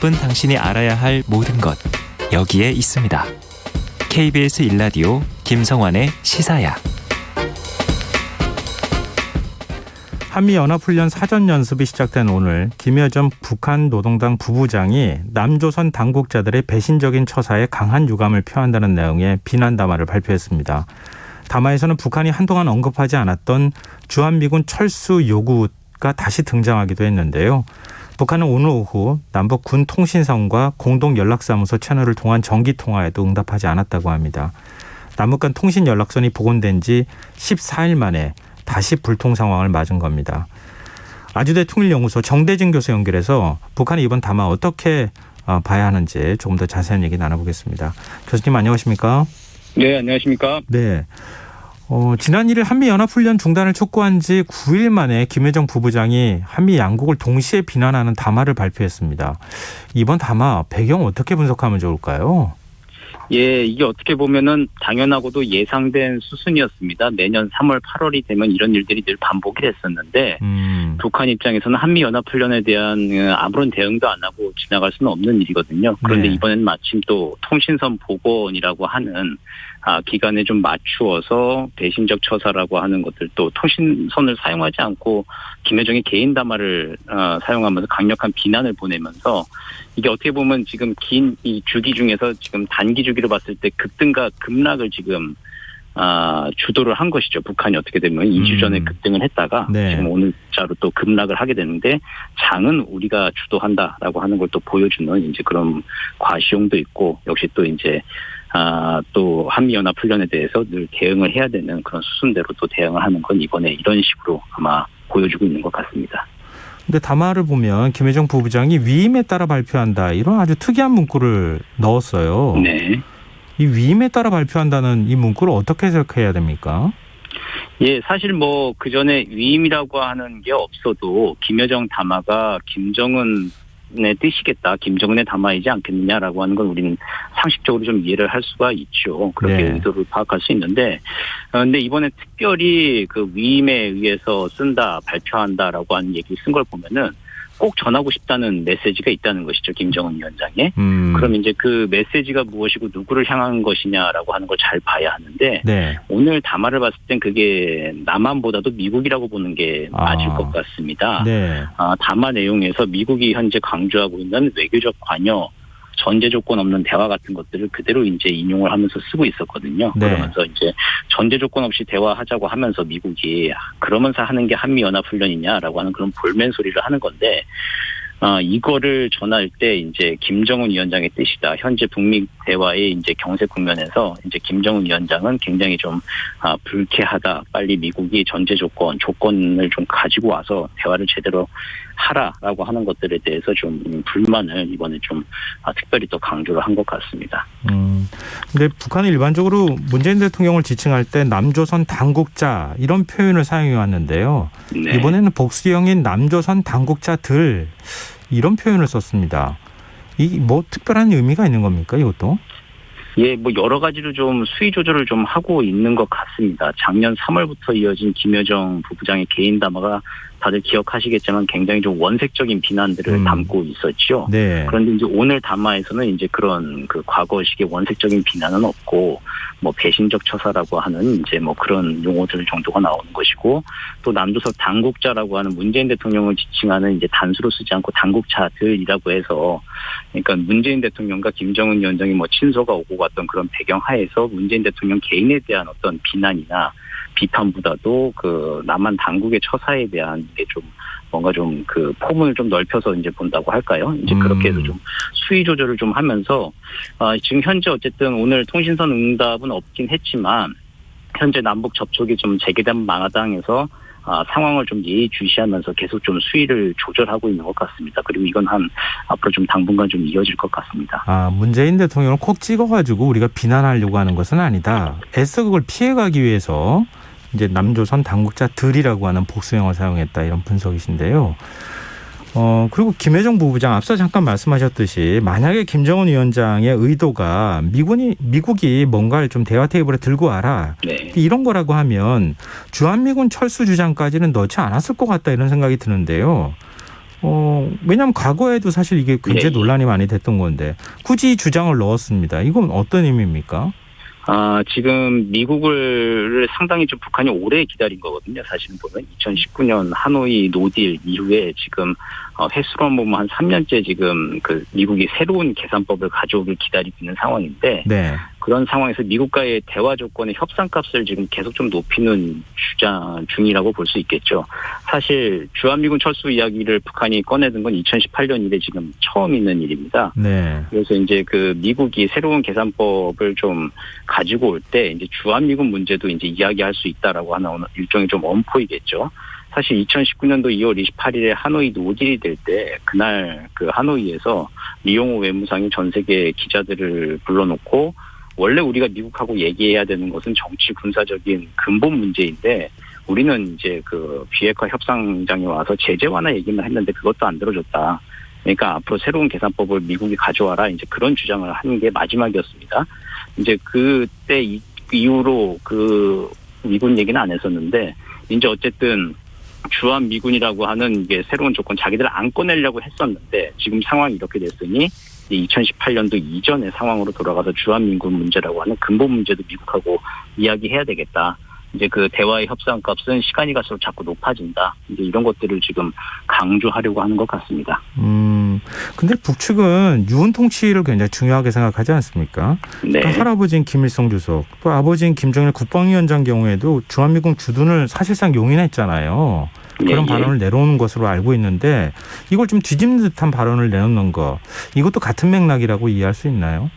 바쁜 당신이 알아야 할 모든 것 여기에 있습니다. KBS 1라디오 김성환의 시사야. 한미연합훈련 사전연습이 시작된 오늘 김여정 북한 노동당 부부장이 남조선 당국자들의 배신적인 처사에 강한 유감을 표한다는 내용의 비난 담화를 발표했습니다. 담화에서는 북한이 한동안 언급하지 않았던 주한미군 철수 요구가 다시 등장하기도 했는데요. 북한은 오늘 오후 남북 군 통신선과 공동연락사무소 채널을 통한 정기통화에도 응답하지 않았다고 합니다. 남북 간 통신 연락선이 복원된 지 14일 만에 다시 불통 상황을 맞은 겁니다. 아주대 통일연구소 정대진 교수 연결해서 북한이 이번 담화 어떻게 봐야 하는지 조금 더 자세한 얘기 나눠보겠습니다. 교수님 안녕하십니까? 네, 안녕하십니까? 네. 지난 1일 한미연합훈련 중단을 촉구한 지 9일 만에 김여정 부부장이 한미 양국을 동시에 비난하는 담화를 발표했습니다. 이번 담화 배경 어떻게 분석하면 좋을까요? 예, 이게 어떻게 보면은 당연하고도 예상된 수순이었습니다. 내년 3월, 8월이 되면 이런 일들이 늘 반복이 됐었는데 북한 입장에서는 한미연합훈련에 대한 아무런 대응도 안 하고 지나갈 수는 없는 일이거든요. 그런데 네. 이번엔 마침 또 통신선 복원이라고 하는 기간에 좀 맞추어서 배신적 처사라고 하는 것들 또 통신선을 사용하지 않고 김여정이 개인 담화를 사용하면서 강력한 비난을 보내면서 이게 어떻게 보면 지금 긴 이 주기 중에서 지금 단기 주기로 봤을 때 급등과 급락을 지금 주도를 한 것이죠. 북한이 어떻게 되면 2주 전에 급등을 했다가 네. 지금 오늘자로 또 급락을 하게 되는데 장은 우리가 주도한다라고 하는 걸 또 보여주는 이제 그런 과시용도 있고 역시 또 이제 또 한미연합훈련에 대해서 늘 대응을 해야 되는 그런 수순대로 또 대응을 하는 건 이번에 이런 식으로 아마 보여주고 있는 것 같습니다. 근데 담화를 보면 김여정 부부장이 위임에 따라 발표한다 이런 아주 특이한 문구를 넣었어요. 네. 이 위임에 따라 발표한다는 이 문구를 어떻게 해석해야 됩니까? 예, 사실 뭐 그 전에 위임이라고 하는 게 없어도 김여정 담화가 김정은의 뜻이겠다, 김정은의 담화이지 않겠느냐라고 하는 건 우리는 상식적으로 좀 이해를 할 수가 있죠. 그렇게 네. 의도를 파악할 수 있는데, 그런데 이번에 특별히 그 위임에 의해서 쓴다, 발표한다라고 하는 얘기 쓴 걸 보면은 꼭 전하고 싶다는 메시지가 있다는 것이죠. 김정은 위원장에. 그럼 이제 그 메시지가 무엇이고 누구를 향한 것이냐라고 하는 걸 잘 봐야 하는데 네. 오늘 담화를 봤을 땐 그게 남한보다도 미국이라고 보는 게 맞을 것 같습니다. 네. 담화 내용에서 미국이 현재 강조하고 있는 외교적 관여, 전제 조건 없는 대화 같은 것들을 그대로 이제 인용을 하면서 쓰고 있었거든요. 네. 그러면서 이제 전제 조건 없이 대화하자고 하면서 미국이 그러면서 하는 게 한미연합훈련이냐라고 하는 그런 볼멘 소리를 하는 건데, 이거를 전할 때 이제 김정은 위원장의 뜻이다. 현재 북미 대화의 이제 경색 국면에서 이제 김정은 위원장은 굉장히 좀 불쾌하다. 빨리 미국이 전제 조건을 좀 가지고 와서 대화를 제대로 하라라고 하는 것들에 대해서 좀 불만을 이번에 좀 특별히 또 강조를 한 것 같습니다. 근데 북한은 일반적으로 문재인 대통령을 지칭할 때 남조선 당국자 이런 표현을 사용해 왔는데요. 네. 이번에는 복수형인 남조선 당국자들 이런 표현을 썼습니다. 이 뭐 특별한 의미가 있는 겁니까, 이것도? 예, 뭐 여러 가지로 좀 수위 조절을 좀 하고 있는 것 같습니다. 작년 3월부터 이어진 김여정 부부장의 개인 담화가 다들 기억하시겠지만 굉장히 좀 원색적인 비난들을 담고 있었죠. 네. 그런데 이제 오늘 담화에서는 이제 그런 그 과거식의 원색적인 비난은 없고 뭐 배신적 처사라고 하는 이제 뭐 그런 용어들 정도가 나오는 것이고 또 남조선 당국자라고 하는 문재인 대통령을 지칭하는 이제 단수로 쓰지 않고 당국자들이라고 해서 그러니까 문재인 대통령과 김정은 위원장이 뭐 친서가 오고 갔던 그런 배경 하에서 문재인 대통령 개인에 대한 어떤 비난이나 비판보다도 그 남한 당국의 처사에 대한 게 좀 뭔가 좀 그 포문을 좀 넓혀서 이제 본다고 할까요? 이제 그렇게 해서 좀 수위 조절을 좀 하면서 지금 현재 어쨌든 오늘 통신선 응답은 없긴 했지만 현재 남북 접촉이 좀 재개된 마당에서 상황을 좀 예의주시하면서 계속 좀 수위를 조절하고 있는 것 같습니다. 그리고 이건 앞으로 좀 당분간 좀 이어질 것 같습니다. 문재인 대통령을 콕 찍어가지고 우리가 비난하려고 하는 것은 아니다. 애써 그걸 피해가기 위해서 이제 남조선 당국자들이라고 하는 복수형을 사용했다 이런 분석이신데요. 그리고 김여정 부부장 앞서 잠깐 말씀하셨듯이 만약에 김정은 위원장의 의도가 미국이 뭔가를 좀 대화 테이블에 들고 와라 네. 이런 거라고 하면 주한미군 철수 주장까지는 넣지 않았을 것 같다 이런 생각이 드는데요. 왜냐하면 과거에도 사실 이게 굉장히 논란이 많이 됐던 건데 굳이 주장을 넣었습니다. 이건 어떤 의미입니까? 지금 미국을 상당히 좀 북한이 오래 기다린 거거든요. 사실은 보면 2019년 하노이 노딜 이후에 지금 횟수로 보면 한 3년째 지금 그 미국이 새로운 계산법을 가져오길 기다리고 있는 상황인데 네. 그런 상황에서 미국과의 대화 조건의 협상값을 지금 계속 좀 높이는 주장 중이라고 볼 수 있겠죠. 사실 주한미군 철수 이야기를 북한이 꺼내든 건 2018년 이래 지금 처음 있는 일입니다. 네. 그래서 이제 그 미국이 새로운 계산법을 좀 가지고 올 때 이제 주한미군 문제도 이제 이야기할 수 있다라고 하는 일종의 좀 엄포이겠죠. 사실 2019년도 2월 28일에 하노이 노딜이 될 때 그날 그 하노이에서 리용호 외무상이 전 세계 기자들을 불러놓고 원래 우리가 미국하고 얘기해야 되는 것은 정치 군사적인 근본 문제인데 우리는 이제 그 비핵화 협상장에 와서 제재 완화 얘기만 했는데 그것도 안 들어줬다. 그러니까 앞으로 새로운 계산법을 미국이 가져와라. 이제 그런 주장을 하는 게 마지막이었습니다. 이제 그때 이후로 그 미군 얘기는 안 했었는데 이제 어쨌든 주한미군이라고 하는 이게 새로운 조건 자기들 안 꺼내려고 했었는데 지금 상황이 이렇게 됐으니 2018년도 이전의 상황으로 돌아가서 주한미군 문제라고 하는 근본 문제도 미국하고 이야기해야 되겠다. 이제 그 대화의 협상값은 시간이 갈수록 자꾸 높아진다. 이제 이런 것들을 지금 강조하려고 하는 것 같습니다. 근데 북측은 유은 통치를 굉장히 중요하게 생각하지 않습니까? 네. 그러니까 할아버지인 김일성 주석, 또 아버지인 김정일 국방위원장 경우에도 주한미군 주둔을 사실상 용인했잖아요. 그런 발언을 내놓은 것으로 알고 있는데 이걸 좀 뒤집는 듯한 발언을 내놓는 거, 이것도 같은 맥락이라고 이해할 수 있나요?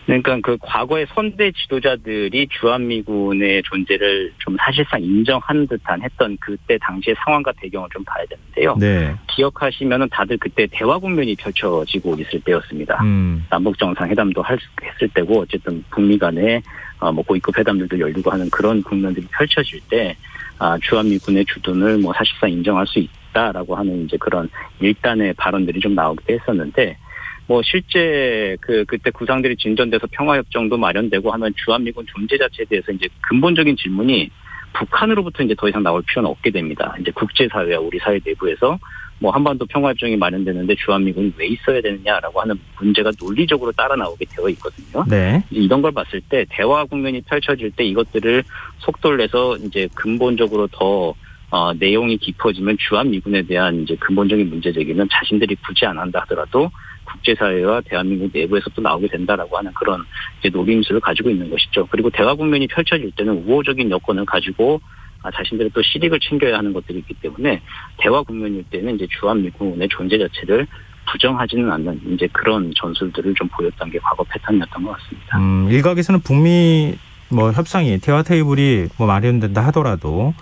그러니까 그 과거의 선대 지도자들이 주한미군의 존재를 좀 사실상 인정한 듯한 했던 그때 당시의 상황과 배경을 좀 봐야 되는데요. 네. 기억하시면은 다들 그때 대화 국면이 펼쳐지고 있을 때였습니다. 남북 정상회담도 했을 때고 어쨌든 북미 간에 뭐 고위급 회담들도 열리고 하는 그런 국면들이 펼쳐질 때 주한미군의 주둔을 뭐 사실상 인정할 수 있다라고 하는 이제 그런 일단의 발언들이 좀 나오기도 했었는데. 뭐 실제 그때 구상들이 진전돼서 평화협정도 마련되고 하면 주한미군 존재 자체에 대해서 이제 근본적인 질문이 북한으로부터 이제 더 이상 나올 필요는 없게 됩니다. 이제 국제사회와 우리 사회 내부에서 뭐 한반도 평화협정이 마련되는데 주한미군이 왜 있어야 되느냐라고 하는 문제가 논리적으로 따라 나오게 되어 있거든요. 네. 이런 걸 봤을 때 대화 국면이 펼쳐질 때 이것들을 속도를 내서 이제 근본적으로 더 내용이 깊어지면 주한미군에 대한 이제 근본적인 문제 제기는 자신들이 굳이 안 한다 하더라도 국제사회와 대한민국 내부에서 또 나오게 된다라고 하는 그런 이제 노림수를 가지고 있는 것이죠. 그리고 대화 국면이 펼쳐질 때는 우호적인 여건을 가지고 자신들의 또 실익을 챙겨야 하는 것들이 있기 때문에 대화 국면일 때는 이제 주한미군의 존재 자체를 부정하지는 않는 이제 그런 전술들을 좀 보였던 게 과거 패턴이었던 것 같습니다. 일각에서는 북미 협상이 대화 테이블이 마련된다 하더라도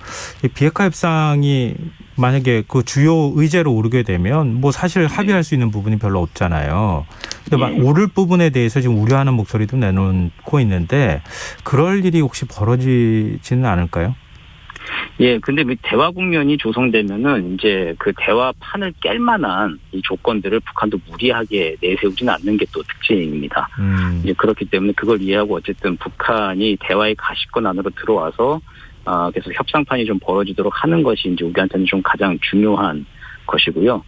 이 비핵화 협상이 만약에 그 주요 의제로 오르게 되면 사실 합의할 수 있는 부분이 별로 없잖아요. 근데 오를 부분에 대해서 지금 우려하는 목소리도 내놓고 있는데 그럴 일이 혹시 벌어지지는 않을까요? 예, 근데 대화 국면이 조성되면은 이제 그 대화판을 깰 만한 이 조건들을 북한도 무리하게 내세우지는 않는 게 또 특징입니다. 이제 그렇기 때문에 그걸 이해하고 어쨌든 북한이 대화의 가시권 안으로 들어와서 계속 협상판이 좀 벌어지도록 하는 것이 이제 우리한테는 좀 가장 중요한 것이고요.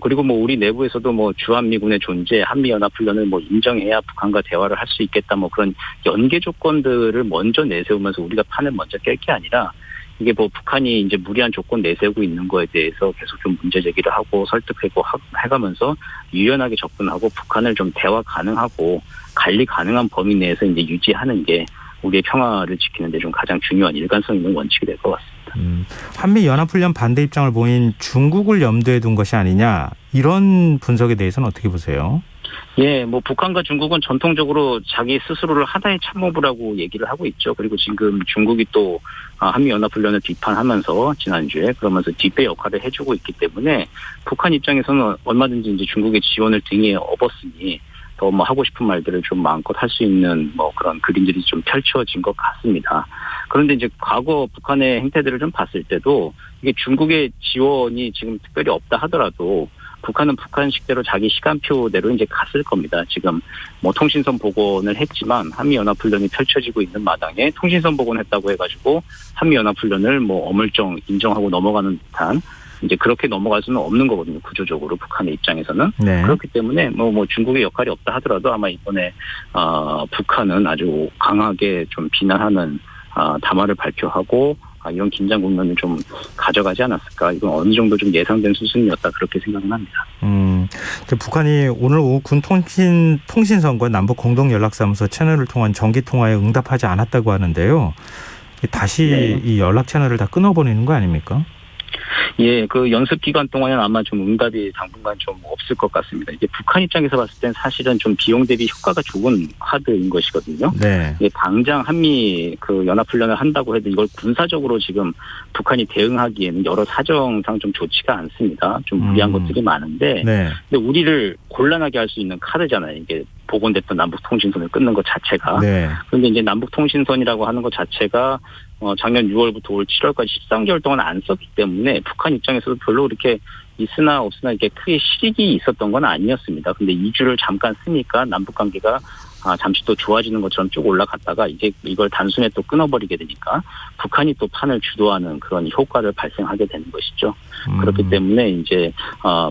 그리고 우리 내부에서도 주한미군의 존재, 한미연합훈련을 인정해야 북한과 대화를 할 수 있겠다 그런 연계 조건들을 먼저 내세우면서 우리가 판을 먼저 깰 게 아니라 이게 북한이 이제 무리한 조건 내세우고 있는 거에 대해서 계속 좀 문제 제기를 하고 설득하고 해가면서 유연하게 접근하고 북한을 좀 대화 가능하고 관리 가능한 범위 내에서 이제 유지하는 게 우리의 평화를 지키는 데 좀 가장 중요한 일관성 있는 원칙이 될 것 같습니다. 한미연합훈련 반대 입장을 보인 중국을 염두에 둔 것이 아니냐 이런 분석에 대해서는 어떻게 보세요? 예, 북한과 중국은 전통적으로 자기 스스로를 하나의 참모부라고 얘기를 하고 있죠. 그리고 지금 중국이 또 한미연합훈련을 비판하면서 지난주에 그러면서 뒷배 역할을 해주고 있기 때문에 북한 입장에서는 얼마든지 이제 중국의 지원을 등에 업었으니 더 하고 싶은 말들을 좀 마음껏 할 수 있는 그런 그림들이 좀 펼쳐진 것 같습니다. 그런데 이제 과거 북한의 행태들을 좀 봤을 때도 이게 중국의 지원이 지금 특별히 없다 하더라도 북한은 북한식대로 자기 시간표대로 이제 갔을 겁니다. 지금 뭐 통신선 복원을 했지만 한미연합훈련이 펼쳐지고 있는 마당에 통신선 복원했다고 해가지고 한미연합훈련을 뭐 어물쩡 인정하고 넘어가는 듯한 이제 그렇게 넘어갈 수는 없는 거거든요. 구조적으로 북한의 입장에서는. 네. 그렇기 때문에 뭐 중국의 역할이 없다 하더라도 아마 이번에 북한은 아주 강하게 좀 비난하는 담화를 발표하고 이런 긴장 국면을 좀 가져가지 않았을까. 이건 어느 정도 좀 예상된 수순이었다. 그렇게 생각은 합니다. 북한이 오늘 오후 군 통신선과 남북 공동연락사무소 채널을 통한 정기통화에 응답하지 않았다고 하는데요. 다시 네. 이 연락 채널을 다 끊어버리는 거 아닙니까? 예, 그 연습 기간 동안은 아마 좀 응답이 당분간 좀 없을 것 같습니다. 이게 북한 입장에서 봤을 땐 사실은 좀 비용 대비 효과가 좋은 카드인 것이거든요. 네. 예, 당장 한미 그 연합훈련을 한다고 해도 이걸 군사적으로 지금 북한이 대응하기에는 여러 사정상 좀 좋지가 않습니다. 좀 무리한 것들이 많은데, 네. 근데 우리를 곤란하게 할 수 있는 카드잖아요. 이게 복원됐던 남북통신선을 끊는 것 자체가. 네. 그런데 이제 남북통신선이라고 하는 것 자체가 작년 6월부터 올 7월까지 13개월 동안 안 썼기 때문에 북한 입장에서도 별로 그렇게 있으나 없으나 이렇게 크게 실익이 있었던 건 아니었습니다. 근데 2주를 잠깐 쓰니까 남북 관계가 잠시 또 좋아지는 것처럼 쭉 올라갔다가 이제 이걸 단순에 또 끊어버리게 되니까 북한이 또 판을 주도하는 그런 효과를 발생하게 되는 것이죠. 그렇기 때문에 이제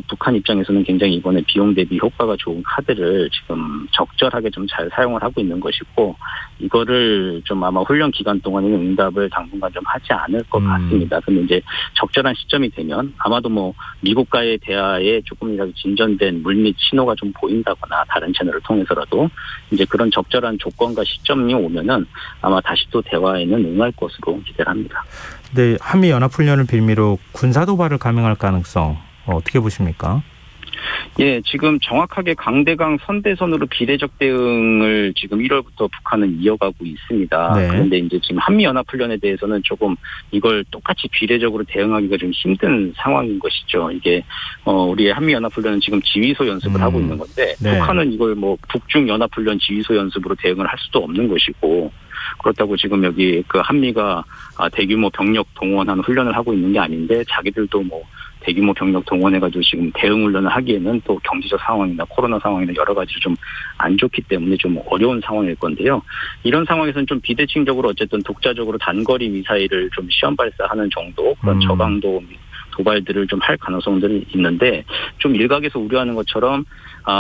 북한 입장에서는 굉장히 이번에 비용 대비 효과가 좋은 카드를 지금 적절하게 좀 잘 사용을 하고 있는 것이고 이거를 좀 아마 훈련 기간 동안에는 응답을 당분간 좀 하지 않을 것 같습니다. 근데 이제 적절한 시점이 되면 아마도 뭐 미국과의 대화에 조금이라도 진전된 물밑 신호가 좀 보인다거나 다른 채널을 통해서라도 이제 그런 적절한 조건과 시점이 오면은 아마 다시 또 대화에는 응할 것으로 기대를 합니다. 네, 한미 연합훈련을 빌미로 군사 도발을 감행할 가능성 어떻게 보십니까? 예, 지금 정확하게 강대강 선대선으로 비례적 대응을 지금 1월부터 북한은 이어가고 있습니다. 네. 그런데 이제 지금 한미연합훈련에 대해서는 조금 이걸 똑같이 비례적으로 대응하기가 좀 힘든 상황인 것이죠. 이게 우리 한미연합훈련은 지금 지휘소 연습을 하고 있는 건데 네. 북한은 이걸 뭐 북중연합훈련 지휘소 연습으로 대응을 할 수도 없는 것이고 그렇다고 지금 여기 그 한미가 대규모 병력 동원하는 훈련을 하고 있는 게 아닌데 자기들도 뭐 대규모 병력 동원해가지고 지금 대응 훈련을 하기에는 또 경제적 상황이나 코로나 상황이나 여러 가지로 좀 안 좋기 때문에 좀 어려운 상황일 건데요. 이런 상황에서는 좀 비대칭적으로 어쨌든 독자적으로 단거리 미사일을 좀 시험 발사하는 정도 그런 저강도 도발들을 좀 할 가능성들이 있는데 좀 일각에서 우려하는 것처럼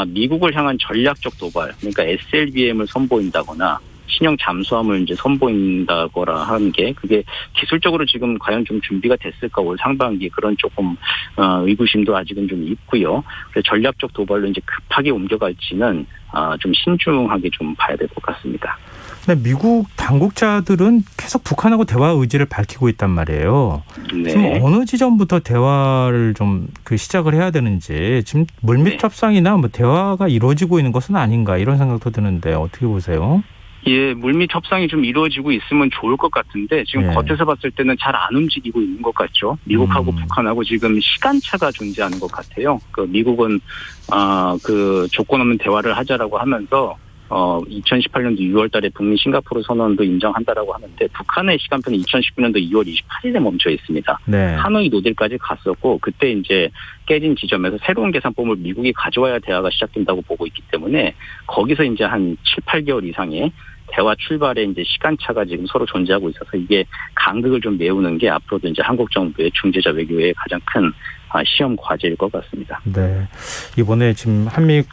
미국을 향한 전략적 도발 그러니까 SLBM을 선보인다거나 신형 잠수함을 이제 선보인다거나 하는 게 그게 기술적으로 지금 과연 좀 준비가 됐을까 올 상반기 그런 조금 의구심도 아직은 좀 있고요. 그래서 전략적 도발로 이제 급하게 옮겨갈지는 좀 신중하게 좀 봐야 될 것 같습니다. 근데 미국 당국자들은 계속 북한하고 대화 의지를 밝히고 있단 말이에요. 네. 지금 어느 지점부터 대화를 좀 시작을 해야 되는지 지금 물밑 협상이나 뭐 대화가 이루어지고 있는 것은 아닌가 이런 생각도 드는데 어떻게 보세요? 예, 물밑 협상이 좀 이루어지고 있으면 좋을 것 같은데 지금 겉에서 봤을 때는 잘 안 움직이고 있는 것 같죠. 미국하고 북한하고 지금 시간차가 존재하는 것 같아요. 그 미국은 그 조건 없는 대화를 하자라고 하면서 2018년도 6월달에 북미 싱가포르 선언도 인정한다라고 하는데 북한의 시간표는 2019년도 2월 28일에 멈춰 있습니다. 네. 하노이 노딜까지 갔었고 그때 이제 깨진 지점에서 새로운 계산법을 미국이 가져와야 대화가 시작된다고 보고 있기 때문에 거기서 이제 한 7, 8개월 이상의 대화 출발에 이제 시간차가 지금 서로 존재하고 있어서 이게 간극을 좀 메우는 게 앞으로도 이제 한국 정부의 중재자 외교의 가장 큰 시험 과제일 것 같습니다. 네. 이번에 지금 한미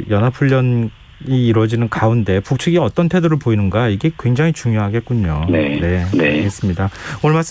연합훈련이 이루어지는 가운데 북측이 어떤 태도를 보이는가 이게 굉장히 중요하겠군요. 네. 네. 알겠습니다. 오늘 말씀